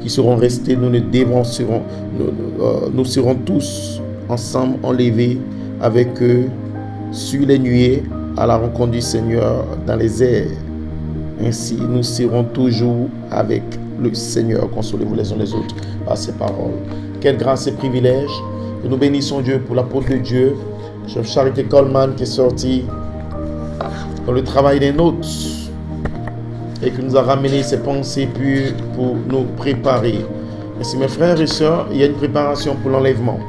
qui seront restés, nous serons tous ensemble enlevés avec eux sur les nuées à la rencontre du Seigneur dans les airs. Ainsi, nous serons toujours avec le Seigneur. Consolez-vous les uns les autres par ces paroles. Quelle grâce et privilège. Que nous bénissons Dieu pour l'apôtre de Dieu, chef Charité Coleman, qui est sorti dans le travail des nôtres et qui nous a ramené ses pensées pures pour nous préparer. Ainsi, mes frères et sœurs, il y a une préparation pour l'enlèvement.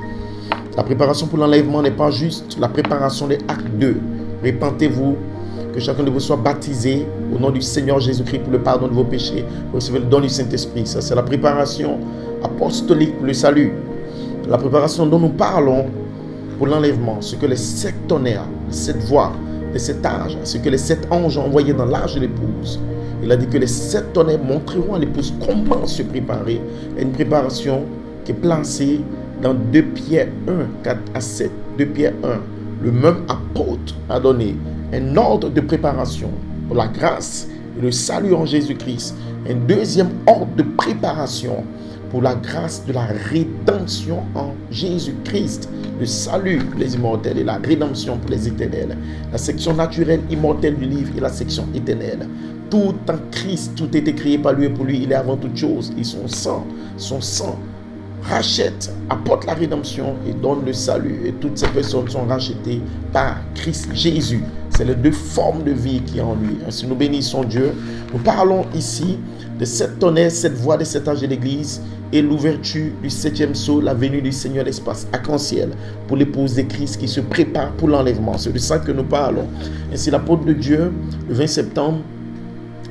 La préparation pour l'enlèvement n'est pas juste la préparation des actes 2. Répentez-vous, que chacun de vous soit baptisé au nom du Seigneur Jésus-Christ pour le pardon de vos péchés, pour recevoir le don du Saint-Esprit. Ça, c'est la préparation apostolique pour le salut. La préparation dont nous parlons pour l'enlèvement, ce que les 7 tonnerres, les 7 voix, les 7 âges, ce que les 7 anges ont envoyé dans l'âge de l'épouse. Il a dit que les 7 tonnerres montreront à l'épouse comment se préparer. Il y a une préparation qui est placée dans 2 Pierre 1, 4 à 7. 2 Pierre 1, le même apôtre a donné un ordre de préparation pour la grâce et le salut en Jésus-Christ. Un deuxième ordre de préparation pour la grâce de la rédemption en Jésus-Christ. Le salut pour les immortels et la rédemption pour les éternels. La section naturelle immortelle du livre et la section éternelle. Tout en Christ, tout a été créé par lui et pour lui. Il est avant toute chose. Et son sang rachète, apporte la rédemption et donne le salut. Et toutes ces personnes sont rachetées par Christ Jésus. C'est les 2 formes de vie qui est en lui. Ainsi, nous bénissons Dieu. Nous parlons ici de 7 tonnerres, 7 voix des 7 âges de l'Église et l'ouverture du 7e sceau, la venue du Seigneur l'espace arc-en-ciel pour l'épouse de Christ qui se prépare pour l'enlèvement. C'est de ça que nous parlons. Ainsi, l'apôtre de Dieu, le 20 septembre,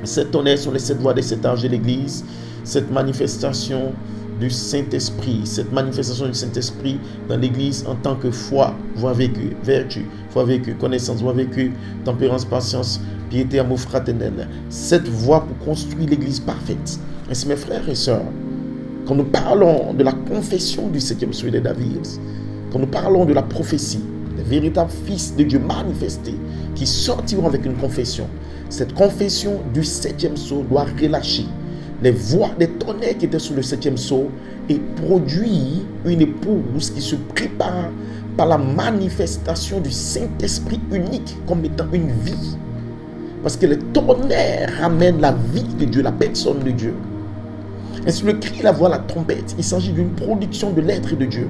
7 tonnerres sont les 7 voix des 7 âges de l'Église. Cette manifestation du Saint-Esprit, cette manifestation du Saint-Esprit dans l'Église en tant que foi, voie vécue, vertu, foi vécue, connaissance, voie vécue, tempérance, patience, piété, amour fraternel. Cette voie pour construire l'Église parfaite. Ainsi, mes frères et sœurs, quand nous parlons de la confession du 7e sceau de David, quand nous parlons de la prophétie, des véritables fils de Dieu manifestés qui sortiront avec une confession, cette confession du 7e sceau doit relâcher les voix des tonnerres qui étaient sous le 7e sceau et produire une épouse qui se prépare par la manifestation du Saint-Esprit unique comme étant une vie. Parce que les tonnerres ramènent la vie de Dieu, la personne de Dieu. Ainsi, le cri, la voix, la trompette, il s'agit d'une production de l'être de Dieu.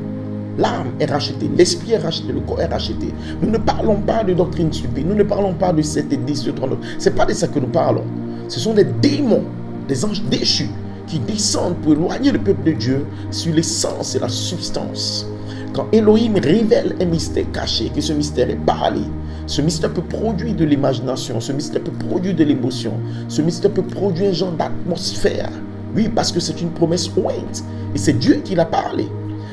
L'âme est rachetée, l'esprit est racheté, le corps est racheté. Nous ne parlons pas de doctrine stupide, nous ne parlons pas de 7 et 10, de 39. Ce n'est pas de ça que nous parlons. Ce sont des démons, des anges déchus qui descendent pour éloigner le peuple de Dieu sur l'essence et la substance. Quand Elohim révèle un mystère caché, que ce mystère est parlé, ce mystère peut produire de l'imagination, ce mystère peut produire de l'émotion, ce mystère peut produire un genre d'atmosphère. Oui, parce que c'est une promesse ointe et c'est Dieu qui l'a parlé.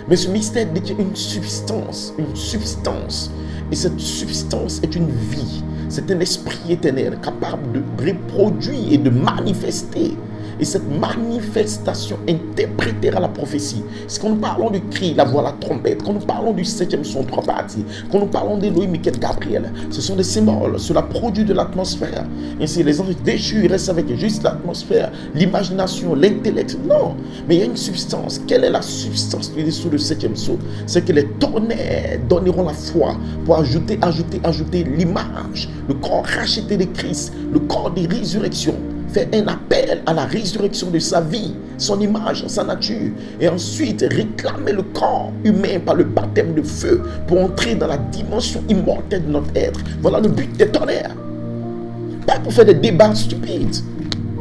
Mais ce mystère détient une substance, et cette substance est une vie. C'est un esprit éternel capable de reproduire et de manifester. Et cette manifestation interprétera la prophétie. C'est quand nous parlons du cri, la voix, la trompette, quand nous parlons du 7e son, 3 parties, quand nous parlons d'Elohim, Michael, Gabriel, ce sont des symboles, cela produit de l'atmosphère. Ainsi, les anges déchus restent avec juste l'atmosphère, l'imagination, l'intellect. Non, mais il y a une substance. Quelle est la substance qui est sous le 7e sceau? C'est que les tonnerres donneront la foi pour ajouter l'image, le corps racheté de Christ, le corps de résurrection. Fait un appel à la résurrection de sa vie, son image, sa nature, et ensuite réclamer le corps humain par le baptême de feu pour entrer dans la dimension immortelle de notre être. Voilà le but des tonnerres. Pas pour faire des débats stupides,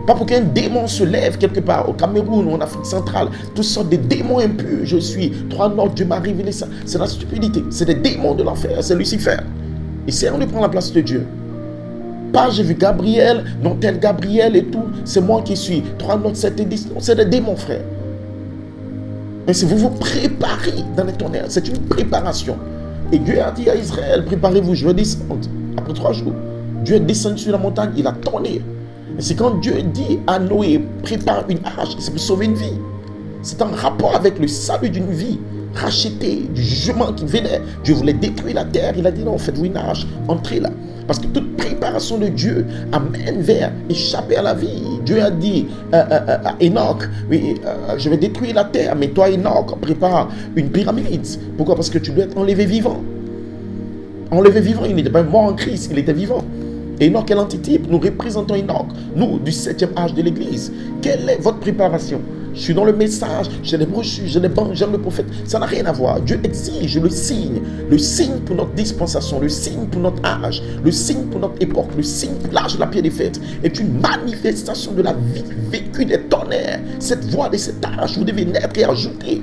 pas pour qu'un démon se lève quelque part au Cameroun ou en Afrique centrale, toutes sortes de démons impurs. Je suis 3 Nord, Dieu m'a révélé ça. C'est la stupidité, c'est des démons de l'enfer, c'est Lucifer. Essayons de prendre la place de Dieu. Pas j'ai vu Gabriel, non tel Gabriel et tout, c'est moi qui suis 3 notes 7 et 10, c'est des démons frère. Mais si vous vous préparez dans les tonnerres, c'est une préparation. Et Dieu a dit à Israël, préparez-vous, je vais descendre. Après 3 jours, Dieu est descendu sur la montagne, il a tonné. Et c'est quand Dieu dit à Noé, prépare une arche, c'est pour sauver une vie. C'est en rapport avec le salut d'une vie, racheté du jugement qui venait. Dieu voulait détruire la terre, il a dit non, faites-vous une arche, entrez là. Parce que toute préparation de Dieu amène vers échapper à la vie. Dieu a dit à Enoch, oui, je vais détruire la terre, mais toi Enoch, prépare une pyramide. Pourquoi? Parce que tu dois être enlevé vivant. Enlevé vivant, il n'était pas mort en Christ, il était vivant. Enoch est l'antitype, nous représentons Enoch, nous du 7e âge de l'église. Quelle est votre préparation? Je suis dans le message, j'ai les brochures, j'ai les banques, j'aime le prophète. Ça n'a rien à voir. Dieu exige le signe pour notre dispensation, le signe pour notre âge, le signe pour notre époque, le signe pour l'âge de la pierre des fêtes est une manifestation de la vie vécue des tonnerres. Cette voix de cet âge, vous devez naître et ajouter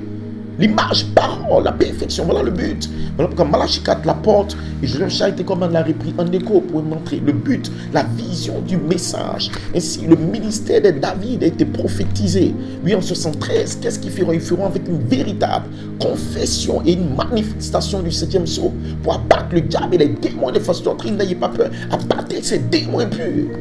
l'image, parole, la perfection. Voilà le but. Voilà pourquoi Malachie 4, la porte, et je charité comme l'a repris en écho pour montrer le but, la vision du message. Ainsi, le ministère de David a été prophétisé. Oui, en 73, qu'est-ce qu'ils feront? Ils feront avec une véritable confession et une manifestation du 7e sceau pour abattre le diable et les démons des fausses doctrines. N'ayez pas peur, abattez ces démons impurs.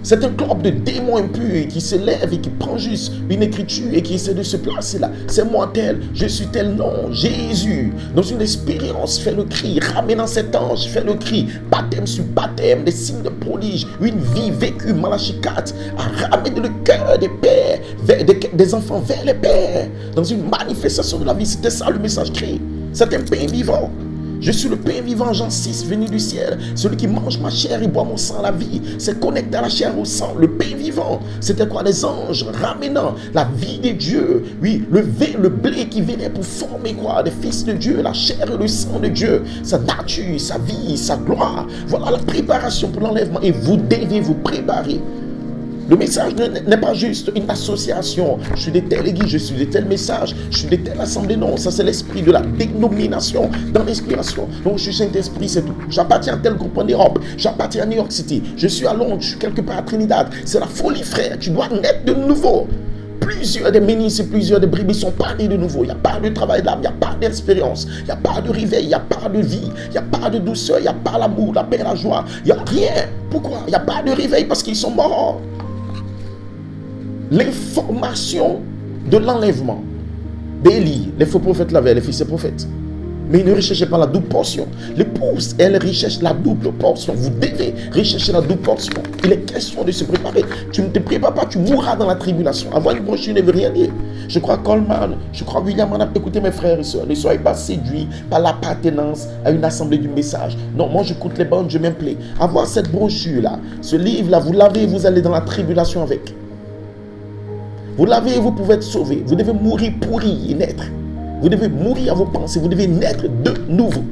C'est un club de démons impurs qui se lève et qui prend juste une écriture et qui essaie de se placer là. C'est moi tel, je suis tel, non. Jésus, dans une expérience, fait le cri, ramenant cet ange, fait le cri, baptême sur baptême, des signes de prodige, une vie vécue, Malachie 4, à ramener le cœur des pères, des enfants vers les pères, dans une manifestation de la vie. C'était ça le message créé. C'est un pain vivant. Je suis le pain vivant, Jean 6, venu du ciel. Celui qui mange ma chair et boit mon sang, la vie. C'est connecté à la chair au sang. Le pain vivant, c'était quoi? Les anges ramenant la vie de Dieu. Oui, le blé qui venait pour former quoi? Les fils de Dieu, la chair et le sang de Dieu. Sa nature, sa vie, sa gloire. Voilà la préparation pour l'enlèvement. Et vous devez vous préparer. Le message n'est pas juste une association. Je suis de telle église, je suis de tel message, je suis de telle assemblée. Non, ça c'est l'esprit de la dénomination dans l'inspiration. Donc je suis Saint-Esprit, c'est tout. J'appartiens à tel groupe en Europe, j'appartiens à New York City, je suis à Londres, je suis quelque part à Trinidad. C'est la folie, frère. Tu dois naître de nouveau. Plusieurs des ministres et plusieurs des brebis sont pas nés de nouveau. Il n'y a pas de travail d'âme, il n'y a pas d'expérience, il n'y a pas de réveil, il n'y a pas de vie, il n'y a pas de douceur, il n'y a pas l'amour, la paix, la joie. Il n'y a rien. Pourquoi? Il n'y a pas de réveil parce qu'ils sont morts. L'information de l'enlèvement d'Élie, les faux prophètes l'avaient, les fils et prophètes. Mais ils ne recherchaient pas la double portion. L'épouse, elle recherche la double portion. Vous devez rechercher la double portion. Il est question de se préparer. Tu ne te prépares pas, tu mourras dans la tribulation. Avoir une brochure ne veut rien dire. Je crois Coleman, je crois William, écoutez mes frères et sœurs, ne soyez pas séduits par l'appartenance à une assemblée du message. Non, moi j'écoute les bandes, je m'implais. Avoir cette brochure-là, ce livre-là, vous l'avez, vous allez dans la tribulation avec. Vous l'avez et vous pouvez être sauvé. Vous devez mourir pour y naître. Vous devez mourir à vos pensées. Vous devez naître de nouveau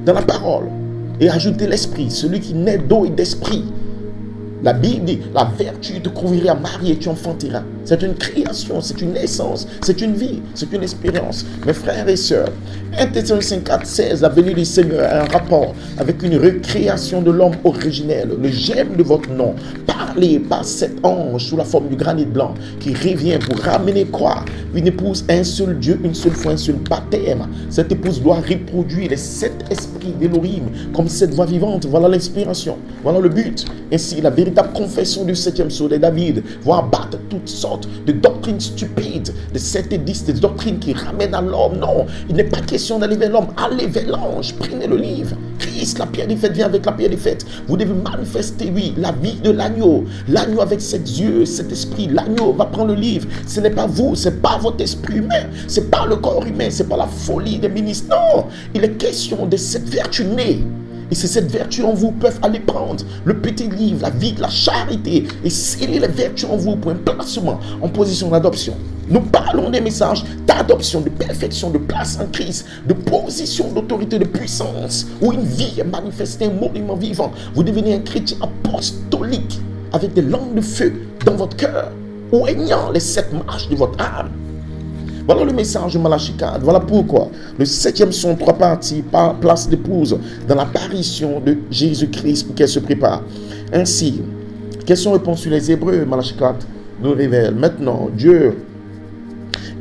dans la parole. Et ajouter l'esprit. Celui qui naît d'eau et d'esprit. La Bible dit, la vertu te conduirait à marier et tu enfanteras. C'est une création, c'est une naissance, c'est une vie, c'est une expérience. Mes frères et sœurs, 1 Thessaloniciens 4:16, la venue du Seigneur a un rapport avec une recréation de l'homme originel. Le gemme de votre nom, parlé par cet ange sous la forme du granit blanc qui revient pour ramener quoi? Une épouse, un seul Dieu, une seule fois, un seul baptême. Cette épouse doit reproduire les 7 esprits d'Élohim comme cette voix vivante. Voilà l'inspiration, voilà le but. Ainsi, la véritable confession du 7e sceau de David va abattre toutes sortes de doctrines stupides, de 7 et 10, des doctrines qui ramènent à l'homme. Non, il n'est pas question d'aller vers l'homme, allez vers l'ange, prenez le livre. Christ, la pierre des fêtes, vient avec la pierre des fêtes. Vous devez manifester, oui, la vie de l'agneau. L'agneau avec ses yeux, cet esprit, l'agneau va prendre le livre. Ce n'est pas vous, ce n'est pas votre esprit humain, ce n'est pas le corps humain, ce n'est pas la folie des ministres. Non, il est question de cette vertu née. Et c'est cette vertu en vous peuvent aller prendre le petit livre, la vie de la charité, et sceller les vertus en vous pour un placement en position d'adoption. Nous parlons des messages d'adoption, de perfection, de place en Christ, de position d'autorité, de puissance, où une vie est manifestée, un monument vivant. Vous devenez un chrétien apostolique avec des langues de feu dans votre cœur, ou ayant les 7 marches de votre âme. Voilà le message de Malachie 4. Voilà pourquoi le 7e son, 3 parties, place d'épouse dans l'apparition de Jésus-Christ pour qu'elle se prépare. Ainsi, question-réponse sur les Hébreux, Malachie 4 nous révèle. Maintenant, Dieu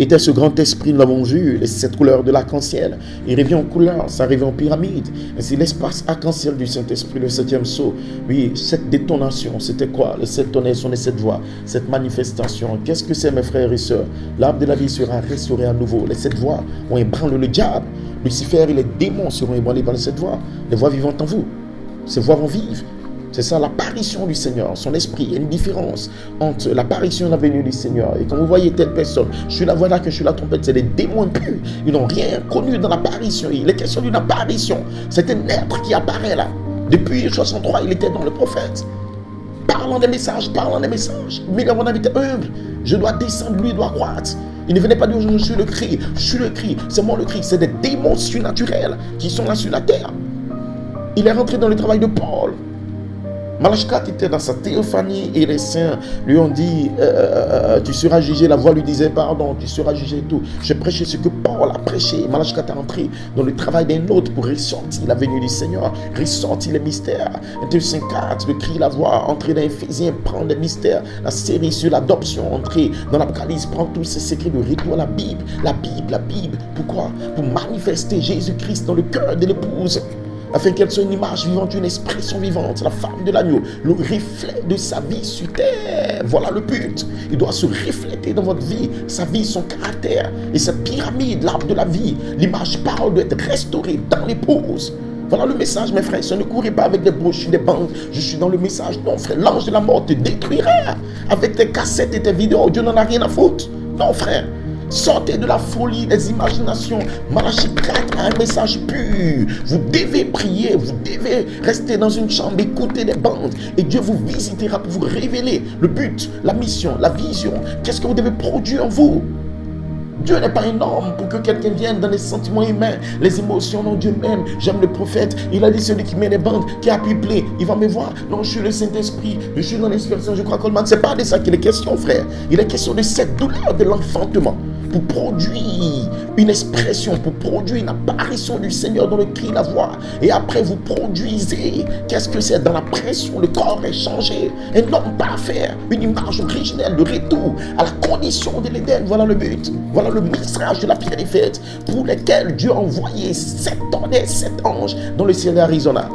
était ce grand esprit, nous l'avons vu, les 7 couleurs de l'arc-en-ciel. Il revient en couleur, ça revient en pyramide. Ainsi, l'espace arc-en-ciel du Saint-Esprit, le 7e sceau. Oui, cette détonation, c'était quoi? Les 7 tonnerres sont les 7 voix, cette manifestation. Qu'est-ce que c'est, mes frères et sœurs? L'arbre de la vie sera restauré à nouveau. Les 7 voix ont ébranlé le diable. Lucifer et les démons seront ébranlés par les 7 voix. Les voix vivantes en vous. Ces voix vont vivre. C'est ça l'apparition du Seigneur, son esprit. Il y a une différence entre l'apparition et la venue du Seigneur. Et quand vous voyez telle personne, je suis la voix là, que je suis la trompette, c'est des démons impurs. Ils n'ont rien connu dans l'apparition. Il est question d'une apparition. C'est un être qui apparaît là. Depuis 63, il était dans le prophète. Parlant des messages, Mais il avait été humble. Je dois descendre, lui doit croître. Il ne venait pas dire je suis le cri, c'est moi le cri. C'est des démons surnaturels qui sont là sur la terre. Il est rentré dans le travail de Paul. Malachie 4 était dans sa théophanie et les saints lui ont dit tu seras jugé. La voix lui disait pardon, tu seras jugé et tout. Je prêchais ce que Paul a prêché. Malachie 4 est entré dans le travail d'un autre pour ressortir la venue du Seigneur, ressortir les mystères. Ephésiens 4, le cri, la voix, entrer dans Éphésiens, prendre les mystères, la série sur l'adoption, entrer dans l'Apocalypse, prendre tous ces secrets de retour à la Bible. La Bible. Pourquoi? Pour manifester Jésus-Christ dans le cœur de l'épouse, afin qu'elle soit une image vivante, une expression vivante, la femme de l'agneau, le reflet de sa vie sur terre. Voilà le but. Il doit se refléter dans votre vie, sa vie, son caractère. Et cette pyramide, l'arbre de la vie, l'image parole doit être restaurée dans l'épouse. Voilà le message, mes frères. Ne courez pas avec des brochures, des bandes. Je suis dans le message. Non, frère, l'ange de la mort te détruira avec tes cassettes et tes vidéos. Dieu n'en a rien à foutre. Non, frère. Sortez de la folie, des imaginations. Malachie 4 a un message pur. Vous devez prier, vous devez rester dans une chambre, écouter des bandes. Et Dieu vous visitera pour vous révéler le but, la mission, la vision. Qu'est-ce que vous devez produire en vous? Dieu n'est pas un homme pour que quelqu'un vienne dans les sentiments humains, les émotions. Non, Dieu m'aime, j'aime le prophète. Il a dit celui qui met les bandes, qui appuie play, il va me voir. Non, je suis le Saint-Esprit, je suis dans l'inspiration, je crois qu'on le. C'est pas de ça qu'il est question, frère. Il est question de cette douleur de l'enfantement, pour produire une expression, pour produire une apparition du Seigneur dans le cri, la voix. Et après, vous produisez. Qu'est-ce que c'est? Dans la pression, le corps est changé. Un homme parfait, une image originelle, le retour à la condition de l'Éden. Voilà le but. Voilà le message de la pierre des fêtes pour lesquels Dieu a envoyé 7 tonnerres, 7 anges dans le ciel d'Arizona.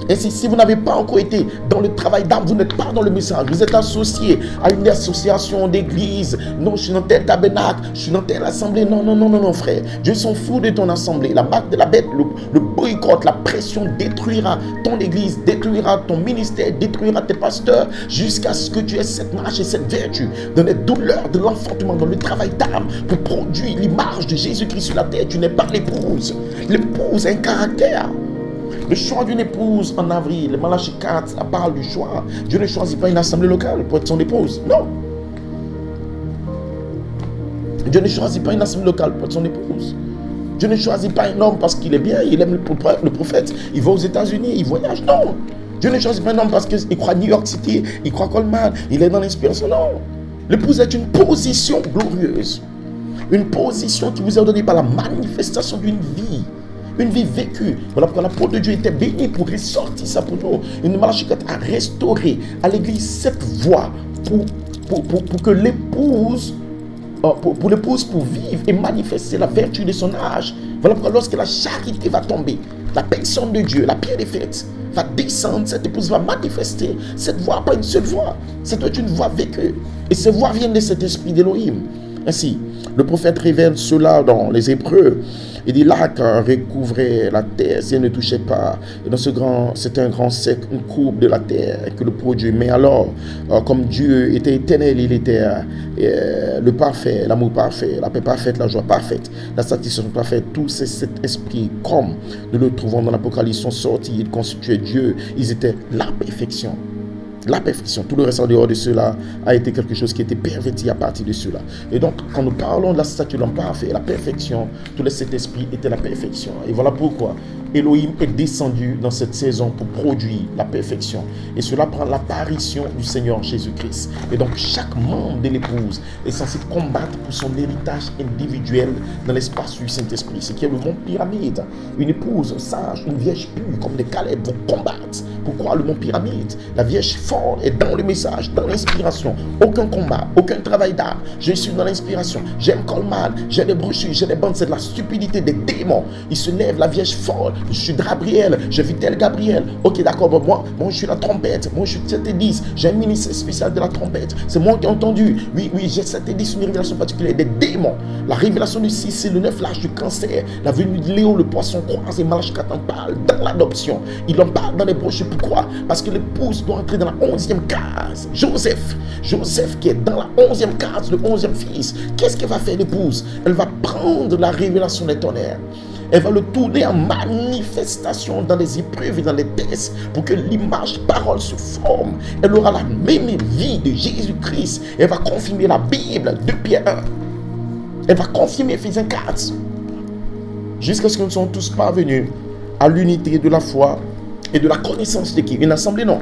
Et si vous n'avez pas encore été dans le travail d'âme, vous n'êtes pas dans le message. Vous êtes associé à une association d'église. Non, je suis dans tel tabernacle, je suis dans telle assemblée. Non, frère. Dieu s'en fout de ton assemblée. La marque de la bête, le boycott, la pression détruira ton église, détruira ton ministère, détruira tes pasteurs, jusqu'à ce que tu aies cette marche et cette vertu dans les douleurs de l'enfantement, dans le travail d'âme, pour produire l'image de Jésus-Christ sur la terre. Tu n'es pas l'épouse. L'épouse a un caractère. Le choix d'une épouse en avril, Malachie 4, ça parle du choix. Dieu ne choisit pas une assemblée locale pour être son épouse. Non. Dieu ne choisit pas une assemblée locale pour être son épouse. Dieu ne choisit pas un homme parce qu'il est bien, il aime le prophète, il va aux États-Unis, il voyage. Non. Dieu ne choisit pas un homme parce qu'il croit à New York City, il croit à Coleman, il est dans l'inspiration. Non. L'épouse est une position glorieuse. Une position qui vous est donnée par la manifestation d'une vie. Une vie vécue. Voilà pourquoi l'apôtre de Dieu était béni pour ressortir ça pour nous. Une Malachie 4 a restauré à l'église cette voie pour que l'épouse, pour l'épouse, pour vivre et manifester la vertu de son âge. Voilà pourquoi lorsque la charité va tomber, la personne de Dieu, la pierre des fêtes, va descendre, cette épouse va manifester cette voix, pas une seule voix. Ça doit être une voix vécue. Et ces voix viennent de cet esprit d'Élohim. Ainsi, le prophète révèle cela dans les Hébreux. Il dit l'arc recouvrait la terre, si elle ne touchait pas. Et dans c'était un grand sec, une courbe de la terre que le produit. Mais alors, comme Dieu était éternel, il était le parfait, l'amour parfait, la paix parfaite, la joie parfaite, la satisfaction parfaite. Tous cet esprit, comme nous le trouvons dans l'Apocalypse, sont sortis, ils constituaient Dieu. Ils étaient la perfection. La perfection, tout le reste en dehors de cela a été quelque chose qui était perverti à partir de cela. Et donc, quand nous parlons de la statue de l'homme parfait, la perfection, tout le Saint-Esprit était la perfection. Et voilà pourquoi Elohim est descendu dans cette saison pour produire la perfection. Et cela prend l'apparition du Seigneur Jésus-Christ. Et donc, chaque membre de l'épouse est censé combattre pour son héritage individuel dans l'espace du Saint-Esprit. Ce qui est le mont Pyramide. Une épouse sage, une vierge pure, comme des Caleb, vont combattre. Pourquoi le mont Pyramide? La vierge forte est dans le message, dans l'inspiration. Aucun combat, aucun travail d'âme. Je suis dans l'inspiration. J'aime Coleman, j'ai des brochures, j'ai des bandes. C'est de la stupidité des démons. Ils se lèvent, la vierge folle. je suis Gabriel, je vis tel Gabriel. Ok, d'accord, bon, moi, je suis la trompette. Moi, je suis cette église. J'ai un ministère spécial de la trompette. C'est moi qui ai entendu. Oui, j'ai cette église, une révélation particulière des démons. La révélation du 6, c'est le 9, l'âge du cancer. La venue de Léo, le poisson croisé, Malachkat en parle dans l'adoption. Il en parle dans les brochures. Pourquoi? Parce que l'épouse doit entrer dans la 11e case. Joseph qui est dans la 11e case, le 11e fils. Qu'est-ce qu'elle va faire l'épouse? Elle va prendre la révélation des tonnerres. Elle va le tourner en manifestation dans les épreuves et dans les tests pour que l'image parole se forme. Elle aura la même vie de Jésus-Christ. Elle va confirmer la Bible, 2 Pierre 1. Elle va confirmer Ephésiens 4. Jusqu'à ce que nous soyons tous parvenus à l'unité de la foi et de la connaissance de qui? Une assemblée, non.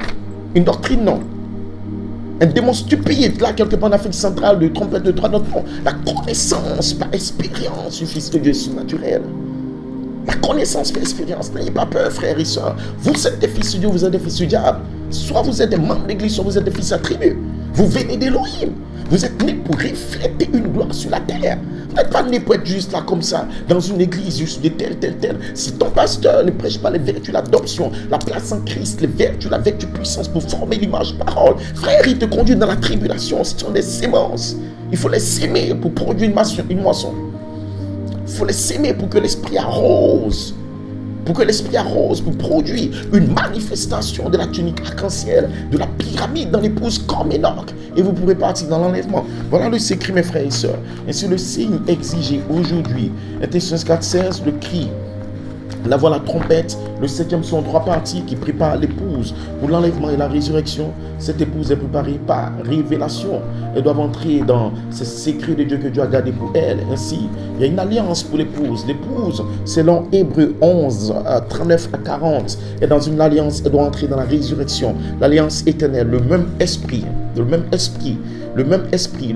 Une doctrine, non. Un démon stupide, là, quelque part en Afrique centrale, de trompette de 3 notre nom. La connaissance par expérience du Fils de Dieu surnaturel. La connaissance par expérience. N'ayez pas peur, frères et sœurs. Vous êtes des fils de Dieu, vous êtes des fils du diable. Soit vous êtes des membres d'église, soit vous êtes des fils attribués. Vous venez d'Élohim. Vous êtes nés pour refléter une gloire sur la terre. Vous n'êtes pas nés pour être juste là comme ça, dans une église, juste de tel. Si ton pasteur ne prêche pas les vertus, l'adoption, la place en Christ, les vertus, la vertu puissance pour former l'image parole, frère, il te conduit dans la tribulation. Ce sont des sémences. Il faut les s'aimer pour produire une moisson. Il faut les s'aimer pour que l'esprit arrose. Pour que l'esprit arrose, pour produire une manifestation de la tunique arc-en-ciel, de la pyramide dans l'épouse comme Enoch. Et vous pourrez partir dans l'enlèvement. Voilà le secret, mes frères et sœurs. Ainsi, le signe exigé aujourd'hui. Thessaloniciens 4,16, le cri, la voix, la trompette, le 7e son, 3 parties qui préparent l'épouse pour l'enlèvement et la résurrection. Cette épouse est préparée par révélation. Elle doit entrer dans ces secrets de Dieu que Dieu a gardés pour elle. Ainsi, il y a une alliance pour l'épouse. L'épouse, selon Hébreux 11, 39 à 40, est dans une alliance. Elle doit entrer dans la résurrection. L'alliance éternelle, le même esprit, le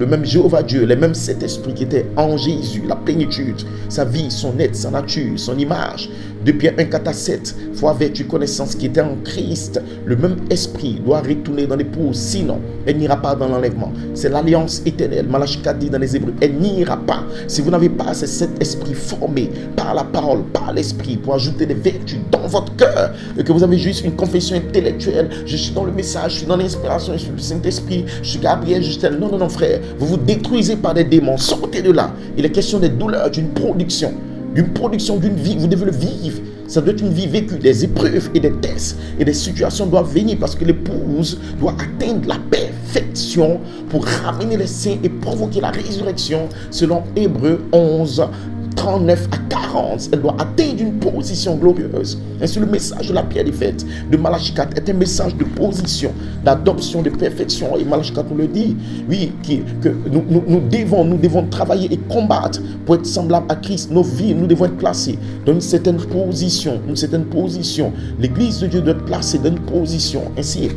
même Jéhovah Dieu, les mêmes 7 esprits qui étaient en Jésus, la plénitude, sa vie, son être, sa nature, son image. 2 Pierre 1, 4 à 7, foi, vertu, connaissance qui était en Christ. Le même esprit doit retourner dans l'épouse, sinon elle n'ira pas dans l'enlèvement. C'est l'alliance éternelle. Malachie dit dans les Hébreux, elle n'ira pas. Si vous n'avez pas cet esprit formé par la parole, par l'esprit, pour ajouter des vertus dans votre cœur, et que vous avez juste une confession intellectuelle, je suis dans le message, je suis dans l'inspiration, je suis le Saint-Esprit, je suis Gabriel, je suis tel. Non, frère, vous vous détruisez par des démons. Sortez de là. Il est question des douleurs, d'une production d'une vie. Vous devez le vivre. Ça doit être une vie vécue. Des épreuves et des tests et des situations doivent venir parce que l'épouse doit atteindre la perfection pour ramener les saints et provoquer la résurrection selon Hébreux 11, 39 à 40. Elle doit atteindre une position glorieuse. Ainsi, le message de la pierre des fêtes de Malachie 4 est un message de position, d'adoption, de perfection. Et Malachie 4 nous le dit, oui, que nous devons travailler et combattre pour être semblables à Christ. Nos vies, nous devons être placés dans une certaine position. L'église de Dieu doit être placée dans une position. Ainsi,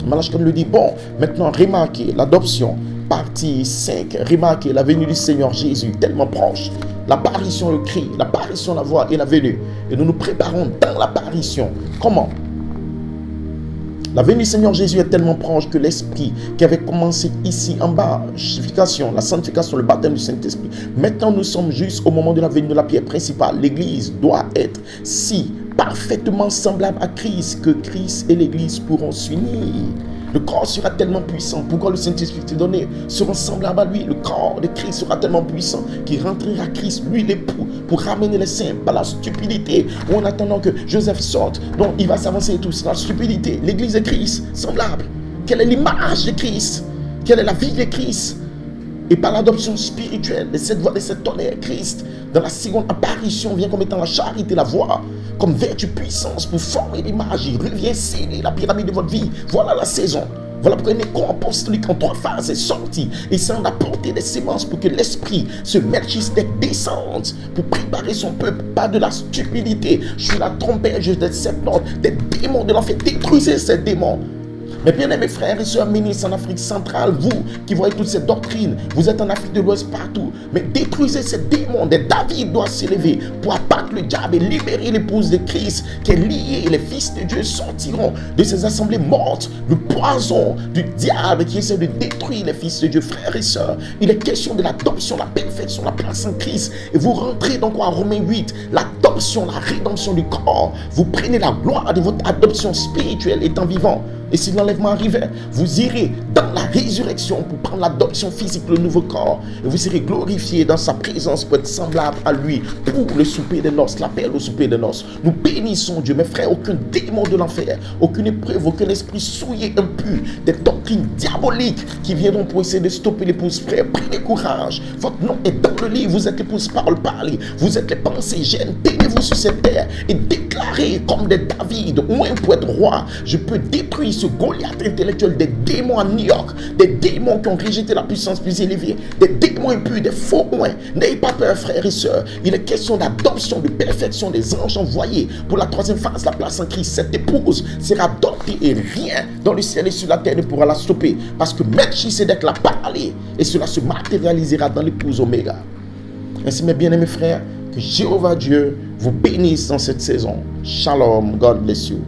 Malachie 4 nous le dit, bon, maintenant, remarquez l'adoption. Partie 5, remarquez la venue du Seigneur Jésus tellement proche. L'apparition, le cri, l'apparition, la voix et la venue. Et nous nous préparons dans l'apparition. Comment? La venue du Seigneur Jésus est tellement proche que l'Esprit qui avait commencé ici en bas, la sanctification, le baptême du Saint-Esprit. Maintenant, nous sommes juste au moment de la venue de la pierre principale. L'Église doit être si parfaitement semblable à Christ que Christ et l'Église pourront s'unir. Le corps sera tellement puissant. Pourquoi le Saint-Esprit t'est donné? Sera semblable à lui. Le corps de Christ sera tellement puissant qu'il rentrera Christ, lui l'époux, pour ramener les saints par la stupidité. Ou en attendant que Joseph sorte, donc il va s'avancer et tout. C'est la stupidité. L'église de Christ, semblable. Quelle est l'image de Christ? Quelle est la vie de Christ? Et par l'adoption spirituelle de cette voix, de cette tonnerre, Christ, dans la seconde apparition, vient comme étant la charité, la voix, comme vertu puissance pour former l'image. Il revient sceller la pyramide de votre vie. Voilà la saison. Voilà pourquoi un écho apostolique en 3 phases est sorti. Et ça en a porté des sémences pour que l'esprit se Melchizedek descende pour préparer son peuple. Pas de la stupidité. Je suis la trompette, je des 7 notes, des démons de l'enfer. Détruisez ces démons. Mes bien-aimés frères et sœurs ministres en Afrique centrale, vous qui voyez toutes ces doctrines, vous êtes en Afrique de l'Ouest partout, mais détruisez ces démons. Des David doivent s'élever pour abattre le diable et libérer l'épouse de Christ qui est liée. Les fils de Dieu sortiront de ces assemblées mortes, le poison du diable qui essaie de détruire les fils de Dieu. Frères et sœurs, il est question de l'adoption, la perfection, la place en Christ. Et vous rentrez donc en Romains 8, l'adoption, la rédemption du corps. Vous prenez la gloire de votre adoption spirituelle étant vivant. Et si l'enlèvement arrivait, vous irez dans la résurrection pour prendre l'adoption physique, le nouveau corps. Et vous serez glorifiés dans sa présence pour être semblable à lui pour le souper des noces, l'appel au souper des noces. Nous bénissons Dieu, mes frères, aucun démon de l'enfer, aucune épreuve, aucun esprit souillé, impur, des doctrines diaboliques qui viendront pour essayer de stopper l'épouse. Frère, prenez courage. Votre nom est dans le livre. Vous êtes l'épouse parole parlée. Vous êtes les pensées gênes. Tenez-vous sur cette terre et déclarez comme des David, ou un pour être roi. Je peux détruire ce Goliath intellectuel des démons à New York, des démons qui ont rejeté la puissance plus élevée, des démons impurs, des faux oins. N'ayez pas peur, frères et sœurs. Il est question d'adoption, de perfection des anges envoyés pour la troisième phase, la place en Christ. Cette épouse sera adoptée et rien dans le ciel et sur la terre ne pourra la stopper, parce que Melchisédek l'a parlé et cela se matérialisera dans l'épouse Oméga. Ainsi, mes bien-aimés frères, que Jéhovah Dieu vous bénisse dans cette saison. Shalom, God bless you.